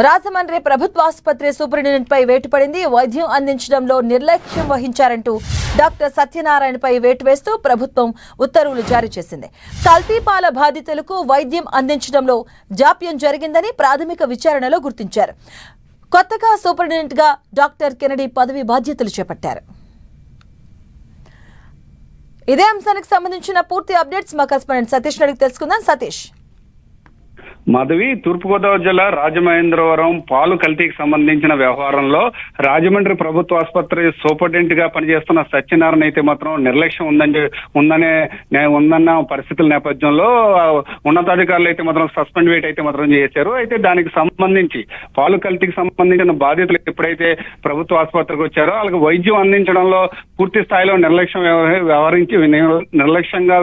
రాజమండ్రి ప్రభుత్వ ఆసుపత్రి సూపరింటెండెంట్పై వేటు పడింది. వైద్యం అందించడంలో నిర్లక్ష్యం వహించారంటూ డాక్టర్ సత్యనారాయణపై వేటు వేస్తూ ప్రభుత్వం ఉత్తర్వులు జారీ చేసింది. కల్తీపాల బాధితులకు వైద్యం అందించడంలో జాప్యం జరిగిందని ప్రాథమిక విచారణలో గుర్తించారు. కొత్తగా సూపరింటెండెంట్గా డాక్టర్ కెనడీ పదవి బాధ్యతలు చేపట్టారు. ఇదే అంశానికి సంబంధించిన పూర్తి అప్డేట్స్ మా కరెస్పాండెంట్ సతీష్ అడిగి తెలుసుకుందాం. సతీష్. మాధవి, తూర్పుగోదావరి జిల్లా రాజమహేంద్రవరం పాలు కల్తీకి సంబంధించిన వ్యవహారంలో రాజమండ్రి ప్రభుత్వ ఆసుపత్రి సూపరింటెండెంట్ గా పనిచేస్తున్న సత్యనారాయణ అయితే మాత్రం నిర్లక్ష్యం ఉందన్న పరిస్థితుల నేపథ్యంలో ఉన్నతాధికారులు అయితే మాత్రం సస్పెండ్ వేట్ అయితే మాత్రం చేశారు. అయితే దానికి సంబంధించి పాలు కల్తీకి సంబంధించిన బాధితులు ఎప్పుడైతే ప్రభుత్వ ఆసుపత్రికి వచ్చారో వాళ్ళకి వైద్యం అందించడంలో పూర్తి స్థాయిలో నిర్లక్ష్యంగా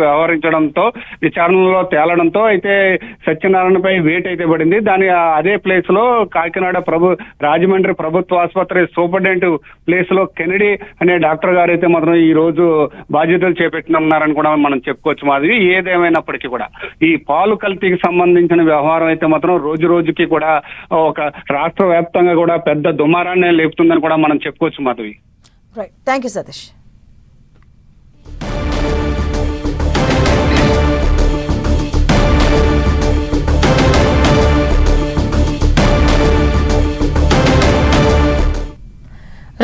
వ్యవహరించడంతో విచారణలో తేలడంతో అయితే సత్యనారాయణపై వేట్ అయితే పడింది. అదే ప్లేస్ లో కాకినాడ రాజమండ్రి ప్రభుత్వ ఆసుపత్రి సూపరింటెండెంట్ ప్లేస్ లో కెనడీ అనే డాక్టర్ గారు అయితే మాత్రం ఈ రోజు బాధ్యతలు చేపట్టినారని కూడా మనం చెప్పుకోవచ్చు. మాది ఏదేమైనప్పటికీ కూడా ఈ పాలు కల్తీకి సంబంధించిన వ్యవహారం అయితే మాత్రం రోజు రోజుకి కూడా ఒక రాష్ట్ర వ్యాప్తంగా కూడా పెద్ద దుమారాన్ని లేపుతుందని కూడా మనం చెప్పుకోవచ్చు. మాధవి. Thank you Satish.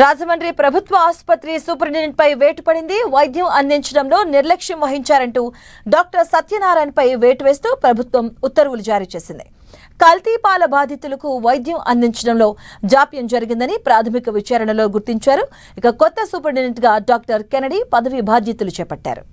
రాజమండ్రి ప్రభుత్వ ఆసుపత్రి సూపరింటెండెంట్పై వేటు పడింది. వైద్యం అందించడంలో నిర్లక్ష్యం వహించారంటూ డాక్టర్ సత్యనారాయణపై వేటు వేస్తూ ప్రభుత్వం ఉత్తర్వులు జారీ చేసింది. కల్తీపాల బాధితులకు వైద్యం అందించడంలో జాప్యం జరిగిందని ప్రాథమిక విచారణలో గుర్తించారు. ఇక కొత్త సూపరింటెండెంట్గా డాక్టర్ కెనడీ పదవి బాధ్యతలు చేపట్టారు.